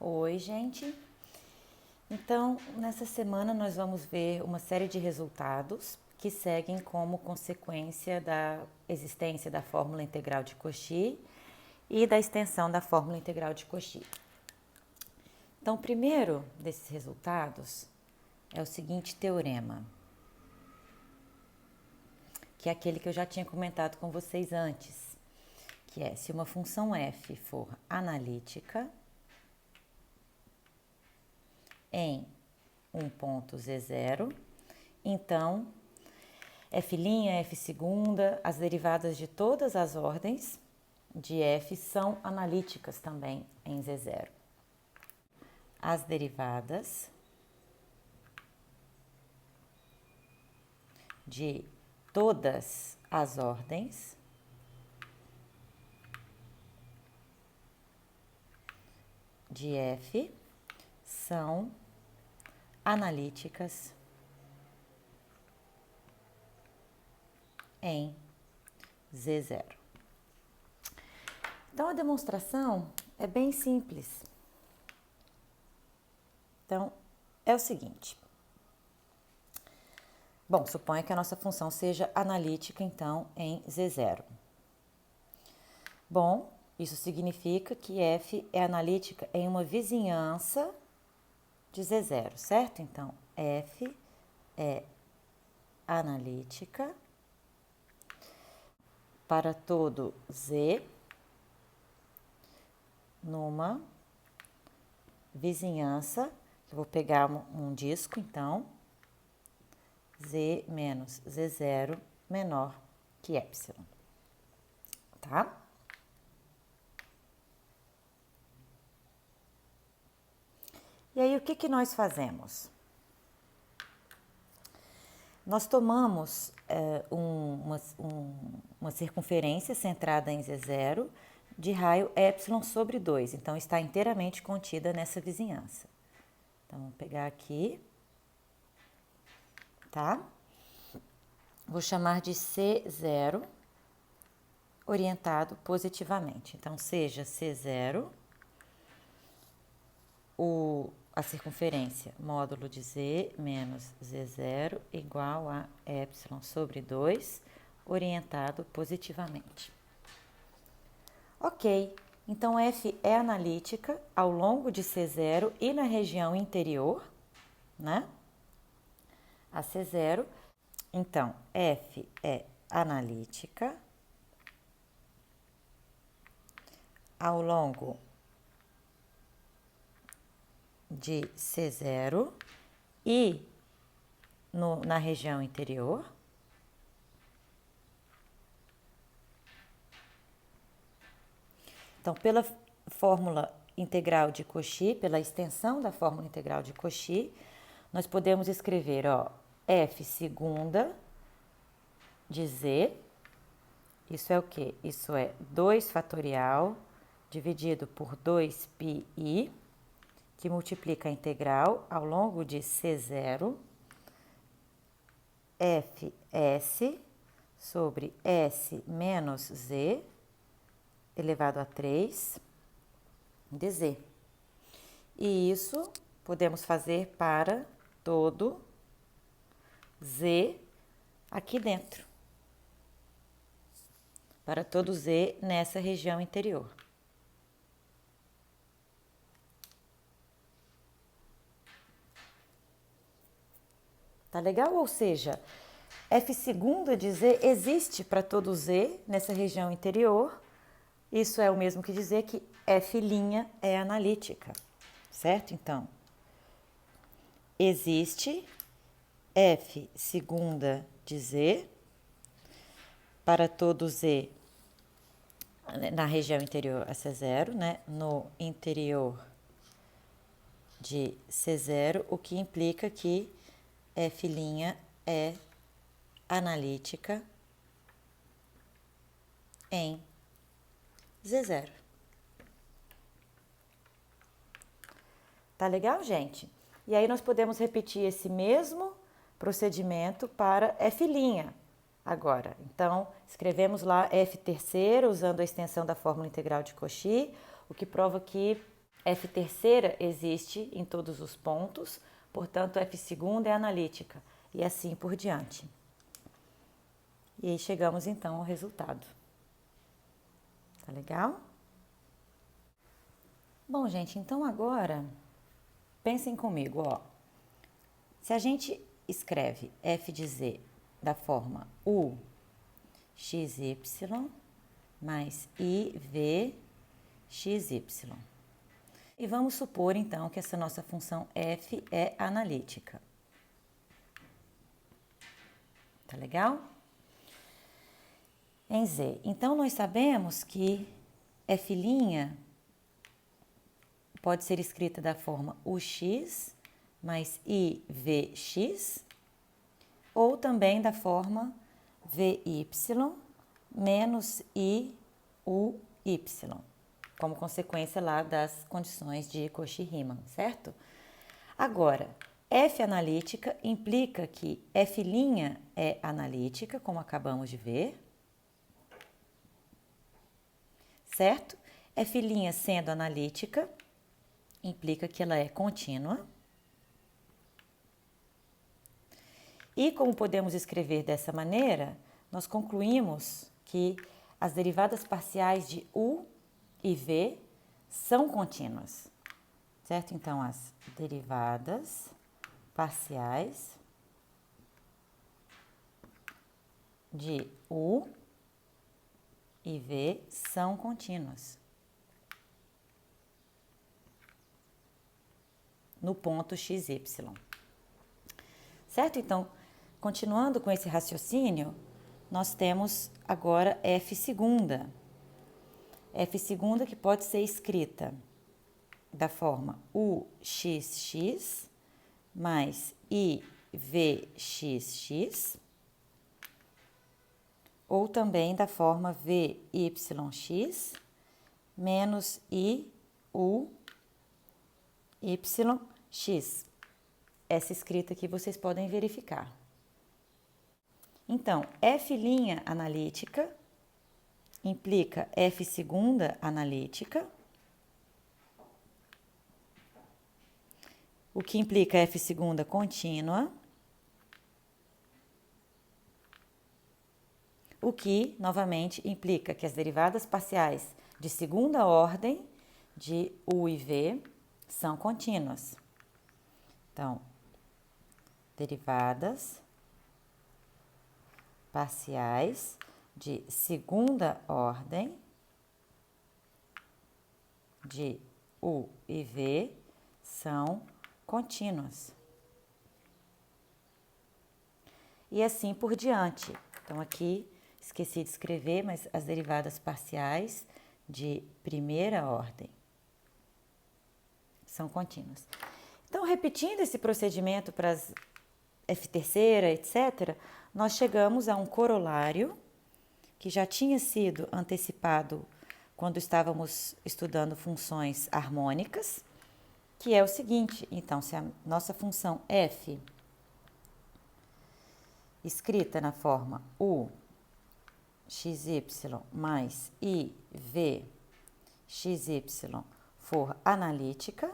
Oi, gente. Então, nessa semana nós vamos ver uma série de resultados que seguem como consequência da existência da fórmula integral de Cauchy e da extensão da fórmula integral de Cauchy. Então, o primeiro desses resultados é o seguinte teorema, que é aquele que eu já tinha comentado com vocês antes, que é se uma função f for analítica em um ponto z0, então f', f segunda, as derivadas de todas as ordens de f são analíticas também em z0. As derivadas de todas as ordens de f são analíticas em z0. Então, a demonstração é bem simples. Então, é o seguinte. Bom, suponha que a nossa função seja analítica, então, em z0. Bom, isso significa que f é analítica em uma vizinhança de z0, certo? Então, f é analítica para todo z numa vizinhança, eu vou pegar um disco, então, z menos z0 menor que epsilon, tá? E aí, o que nós fazemos? Nós tomamos uma circunferência centrada em z0 de raio epsilon sobre 2, então está inteiramente contida nessa vizinhança. Então, vamos pegar aqui, tá? Vou chamar de C0 orientado positivamente. Então, seja C0 a circunferência módulo de z menos z0 igual a epsilon sobre 2, orientado positivamente. Ok, então f é analítica ao longo de C0 e na região interior, né? A C0. Então, f é analítica ao longo de C0 e na região interior. Então, pela fórmula integral de Cauchy, pela extensão da fórmula integral de Cauchy, nós podemos escrever, ó, f segunda de z, isso é o quê? Isso é 2 fatorial dividido por 2πi, que multiplica a integral ao longo de C0, fs sobre s menos z elevado a 3 dz. E isso podemos fazer para todo z aqui dentro, para todo z nessa região interior. Tá legal? Ou seja, f segunda de z existe para todo z nessa região interior. Isso é o mesmo que dizer que f' é analítica, certo? Então, existe f segunda de z para todo z na região interior a C0, né? No interior de C0, o que implica que f' é analítica em Z0. Tá legal, gente? E aí nós podemos repetir esse mesmo procedimento para f'. Agora, então, escrevemos lá f terceira usando a extensão da fórmula integral de Cauchy, o que prova que f terceira existe em todos os pontos, portanto, f segunda é analítica, e assim por diante. E aí chegamos então ao resultado. Tá legal? Bom, gente, então agora pensem comigo, ó. Se a gente escreve f de z da forma u xy mais iv xy. E vamos supor então que essa nossa função f é analítica. Tá legal? Em z. Então nós sabemos que f' pode ser escrita da forma ux mais ivx, ou também da forma vy menos iuy, como consequência lá das condições de Cauchy-Riemann, certo? Agora, f analítica implica que f' é analítica, como acabamos de ver, certo? F' sendo analítica implica que ela é contínua. E como podemos escrever dessa maneira, nós concluímos que as derivadas parciais de u e v são contínuas, certo? Então, as derivadas parciais de u e v são contínuas no ponto xy. Certo? Então, continuando com esse raciocínio, nós temos agora f segunda. F segunda que pode ser escrita da forma uxx mais ivxx, ou também da forma vyx menos iuyx. Essa escrita aqui vocês podem verificar. Então, f' analítica implica f segunda analítica, o que implica f segunda contínua, o que, novamente, implica que as derivadas parciais de segunda ordem de u e v são contínuas. Então, derivadas parciais de segunda ordem de u e v são contínuas. E assim por diante. Então, aqui esqueci de escrever, mas as derivadas parciais de primeira ordem são contínuas. Então, repetindo esse procedimento para as f terceira, etc., nós chegamos a um corolário que já tinha sido antecipado quando estávamos estudando funções harmônicas, que é o seguinte: então, se a nossa função f, escrita na forma u xy mais iv xy for analítica,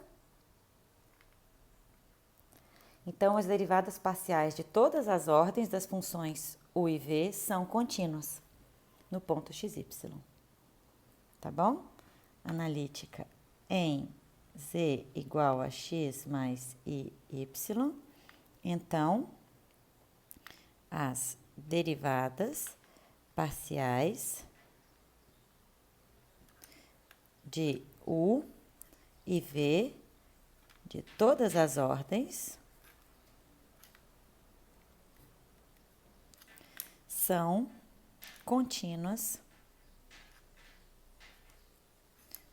então as derivadas parciais de todas as ordens das funções u e v são contínuas no ponto xy. Tá bom? Analítica em z igual a x mais iy, então as derivadas parciais de u e v de todas as ordens são contínuas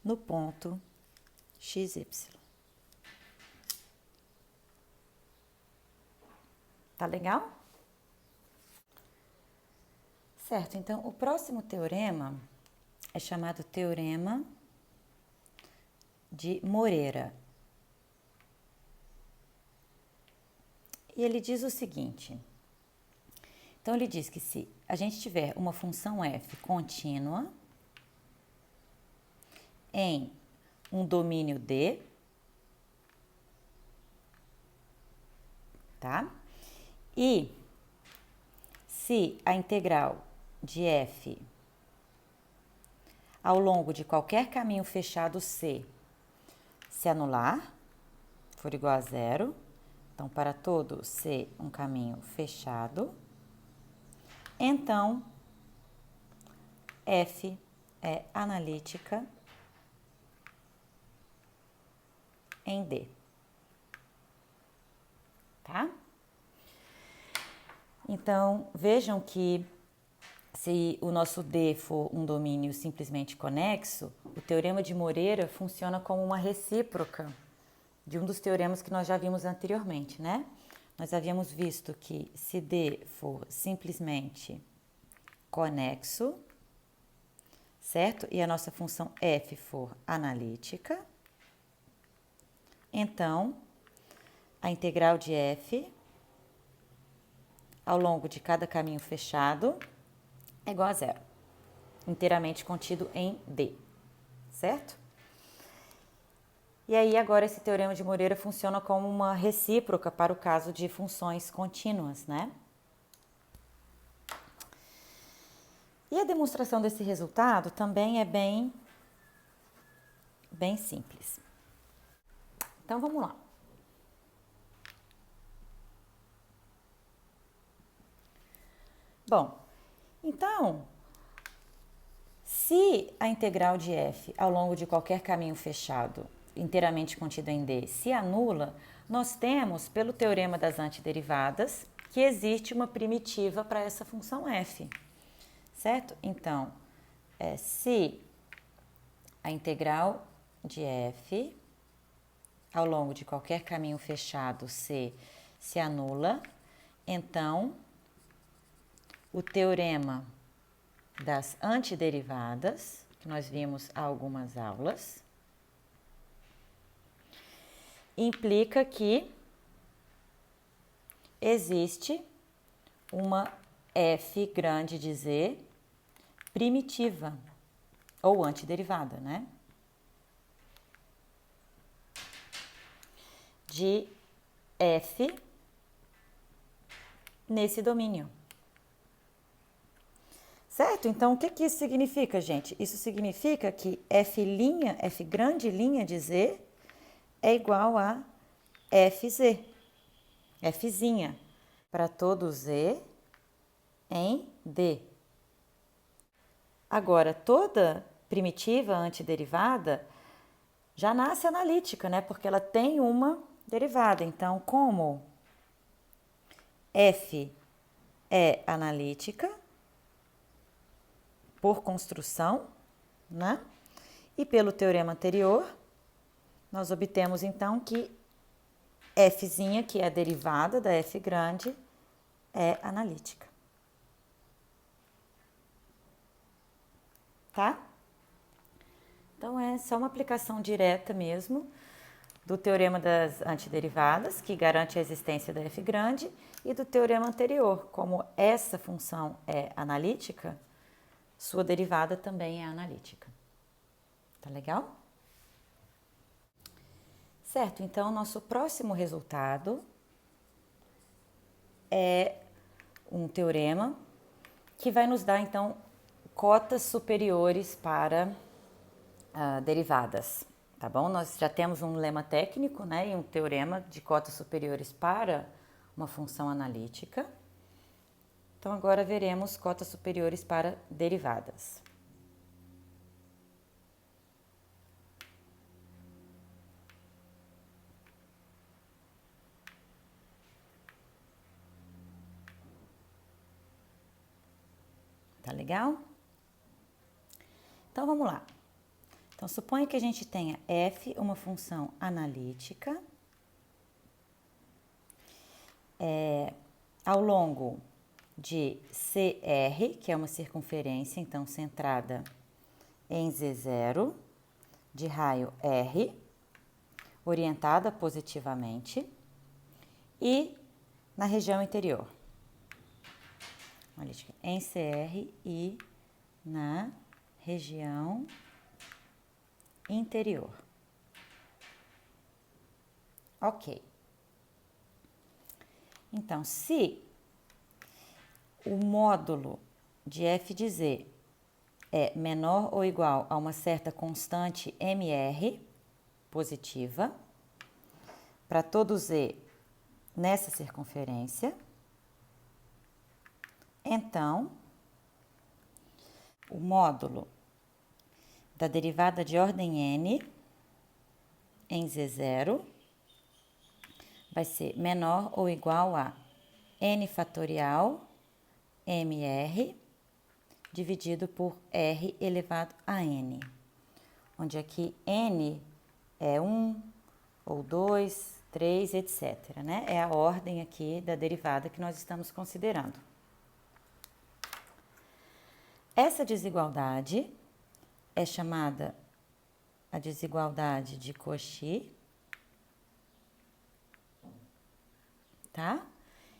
no ponto xy. Tá legal? Certo, então o próximo teorema é chamado Teorema de Moreira. E ele diz o seguinte: então ele diz que se a gente tiver uma função f contínua em um domínio D, tá? E se a integral de f ao longo de qualquer caminho fechado C se anular, for igual a zero, então para todo C um caminho fechado, então f é analítica em D, tá? Então, vejam que se o nosso D for um domínio simplesmente conexo, o teorema de Moreira funciona como uma recíproca de um dos teoremas que nós já vimos anteriormente, né? Nós havíamos visto que se D for simplesmente conexo, certo? E a nossa função f for analítica, então a integral de f ao longo de cada caminho fechado é igual a zero, inteiramente contido em D, certo? E aí agora esse teorema de Moreira funciona como uma recíproca para o caso de funções contínuas, né? E a demonstração desse resultado também é bem simples. Então vamos lá. Bom, então, se a integral de f ao longo de qualquer caminho fechado inteiramente contido em D se anula, nós temos, pelo teorema das antiderivadas, que existe uma primitiva para essa função f, certo? Então, se a integral de f ao longo de qualquer caminho fechado C se anula, então o teorema das antiderivadas, que nós vimos há algumas aulas, implica que existe uma f grande de z primitiva ou antiderivada, né? De f nesse domínio. Certo? Então, o que isso significa, gente? Isso significa que f grande linha de z é igual a fz, fzinha, para todo z em D. Agora, toda primitiva antiderivada já nasce analítica, né? Porque ela tem uma derivada. Então, como f é analítica por construção, né? E pelo teorema anterior, nós obtemos então que fzinha, que é a derivada da f grande, é analítica. Tá? Então, é só uma aplicação direta mesmo do teorema das antiderivadas, que garante a existência da f grande, e do teorema anterior, como essa função é analítica, sua derivada também é analítica. Tá legal? Certo, então nosso próximo resultado é um teorema que vai nos dar então cotas superiores para derivadas, tá bom? Nós já temos um lema técnico, né, e um teorema de cotas superiores para uma função analítica. Então agora veremos cotas superiores para derivadas. Tá legal? Então vamos lá. Então suponha que a gente tenha f, uma função analítica, ao longo de CR, que é uma circunferência, então centrada em Z0, de raio R, orientada positivamente, e na região interior. Em CR e na região interior. Ok. Então, se o módulo de f de z é menor ou igual a uma certa constante mr positiva, para todo z nessa circunferência, então, o módulo da derivada de ordem n em z0 vai ser menor ou igual a n fatorial mr dividido por r elevado a n, onde aqui n é 1 ou 2, 3, etc., né? É a ordem aqui da derivada que nós estamos considerando. Essa desigualdade é chamada a desigualdade de Cauchy, tá?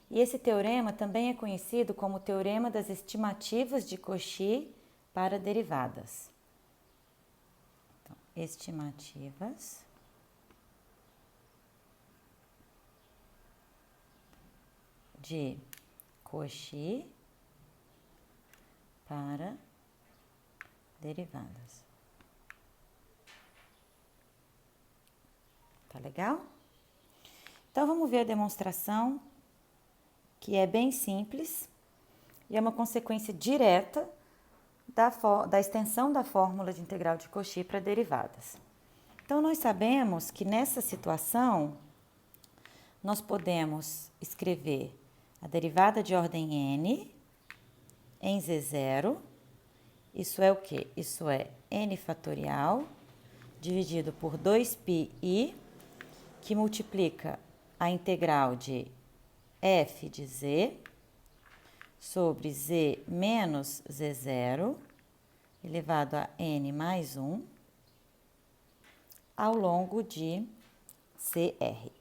E esse teorema também é conhecido como teorema das estimativas de Cauchy para derivadas. Então, estimativas de Cauchy para derivadas. Tá legal? Então, vamos ver a demonstração, que é bem simples e é uma consequência direta da extensão da fórmula de integral de Cauchy para derivadas. Então, nós sabemos que nessa situação, nós podemos escrever a derivada de ordem n em z0. Isso é o quê? Isso é n fatorial dividido por 2πi, que multiplica a integral de f de z sobre z menos z0 elevado a n mais 1 ao longo de CR.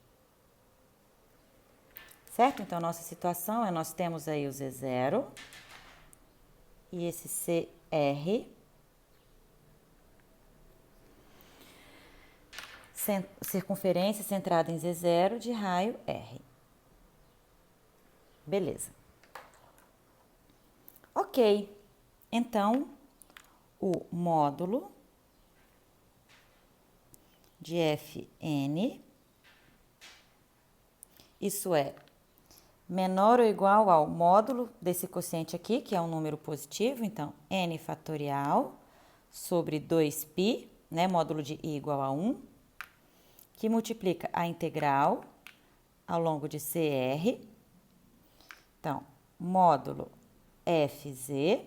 Certo? Então, nossa situação é, nós temos aí o Z0 e esse CR, circunferência centrada em Z0 de raio R. Beleza. Ok. Então, o módulo de Fn, isso é menor ou igual ao módulo desse quociente aqui, que é um número positivo, então, n fatorial sobre 2π, né, módulo de i igual a 1, que multiplica a integral ao longo de CR. Então, módulo Fz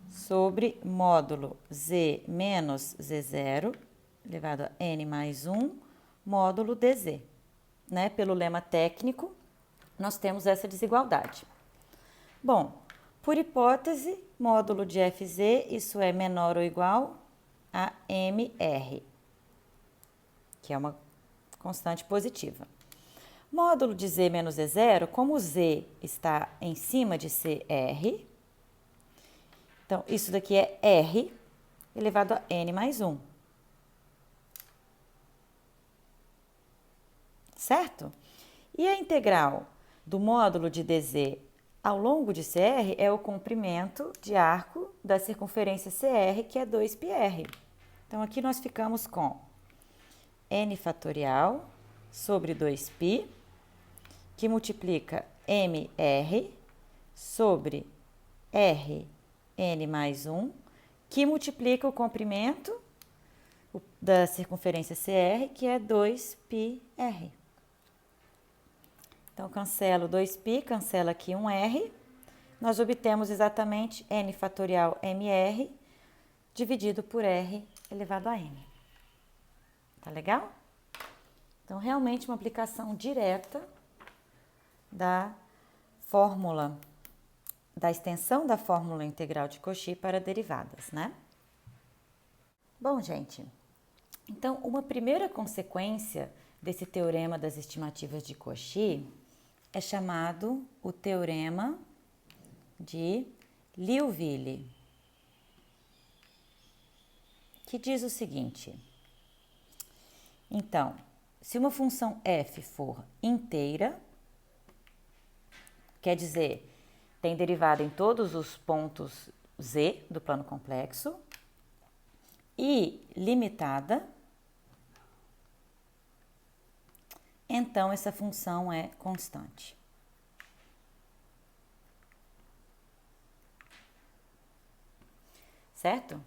sobre módulo z menos z0, elevado a n mais 1, módulo dz. Né? Pelo lema técnico, nós temos essa desigualdade. Bom, por hipótese, módulo de Fz, isso é menor ou igual a mr, que é uma constante positiva. Módulo de z menos z0, como o z está em cima de CR, então, isso daqui é R elevado a n mais 1. Certo? E a integral do módulo de dz ao longo de CR é o comprimento de arco da circunferência CR, que é 2πr. Então, aqui nós ficamos com n fatorial sobre 2π, que multiplica mr sobre r n mais 1, que multiplica o comprimento da circunferência CR, que é 2πr. Então, cancelo 2π, cancela aqui um r, nós obtemos exatamente n fatorial mr dividido por r elevado a n. Tá legal? Então, realmente uma aplicação direta da fórmula, da extensão da fórmula integral de Cauchy para derivadas, né? Bom, gente, então uma primeira consequência desse teorema das estimativas de Cauchy é chamado o teorema de Liouville, que diz o seguinte: então, se uma função f for inteira, quer dizer, tem derivada em todos os pontos z do plano complexo, e limitada, então essa função é constante. Certo?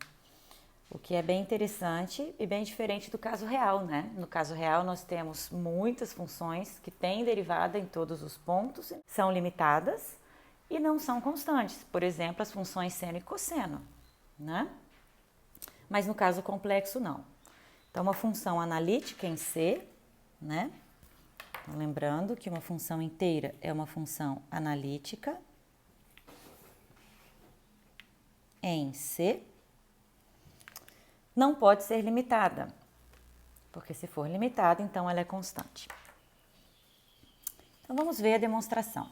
O que é bem interessante e bem diferente do caso real, né? No caso real, nós temos muitas funções que têm derivada em todos os pontos, são limitadas e não são constantes. Por exemplo, as funções seno e cosseno, né? Mas no caso complexo, não. Então, uma função analítica em C, né? Lembrando que uma função inteira é uma função analítica em C, não pode ser limitada, porque se for limitada, então ela é constante. Então, vamos ver a demonstração.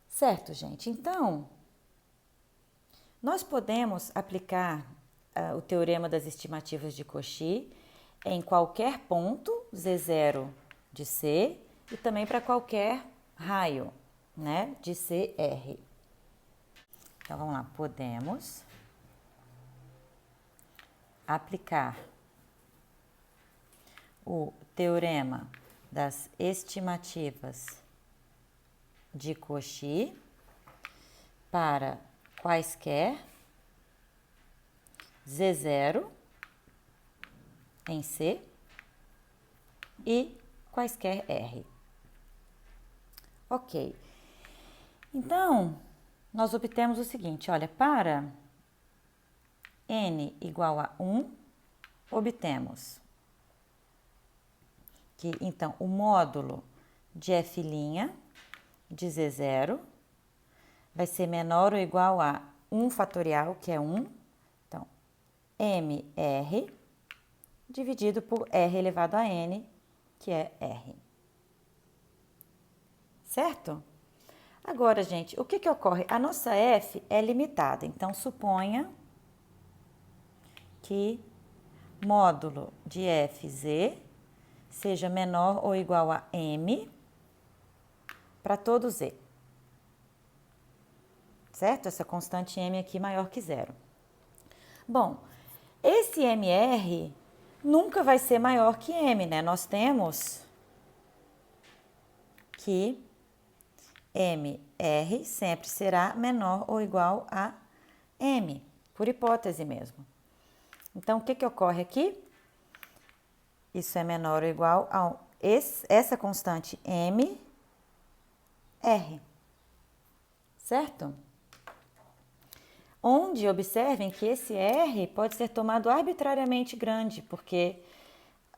Certo, gente? Então, nós podemos aplicar o teorema das estimativas de Cauchy em qualquer ponto Z0 de C e também para qualquer raio, né, de CR. Então, vamos lá. Podemos aplicar o teorema das estimativas de Cauchy para quaisquer Z0 em C e quaisquer R. Ok. Então, nós obtemos o seguinte, olha, para n igual a 1, obtemos que, então, o módulo de f' de Z0 vai ser menor ou igual a 1 fatorial, que é 1, então, mr dividido por r elevado a n, que é r. Certo? Agora, gente, o que ocorre? A nossa f é limitada, então suponha que módulo de fz seja menor ou igual a m para todo z. Certo? Essa constante m aqui maior que zero. Bom, esse mr nunca vai ser maior que m, né? Nós temos que mr sempre será menor ou igual a m, por hipótese mesmo. Então, o que ocorre aqui? Isso é menor ou igual a essa constante m, r, certo? Onde observem que esse r pode ser tomado arbitrariamente grande, porque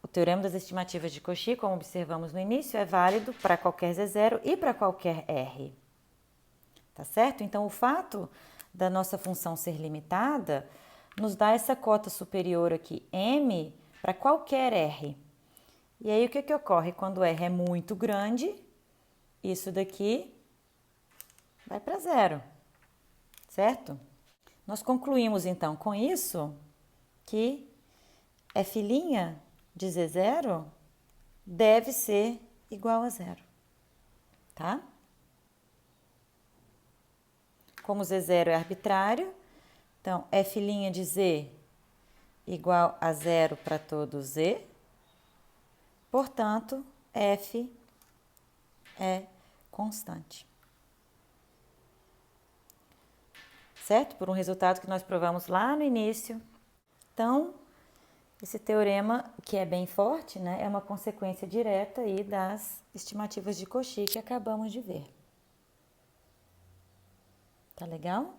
o teorema das estimativas de Cauchy, como observamos no início, é válido para qualquer Z0 e para qualquer R. Tá certo? Então, o fato da nossa função ser limitada nos dá essa cota superior aqui, M, para qualquer R. E aí, o que ocorre? Quando R é muito grande, isso daqui vai para zero, certo? Nós concluímos, então, com isso, que f' de Z0 deve ser igual a zero, tá? Como Z0 é arbitrário, então, f' de Z igual a zero para todo Z, portanto, f é constante. Certo? Por um resultado que nós provamos lá no início. Então, esse teorema, que é bem forte, né, é uma consequência direta aí das estimativas de Cauchy que acabamos de ver. Tá legal?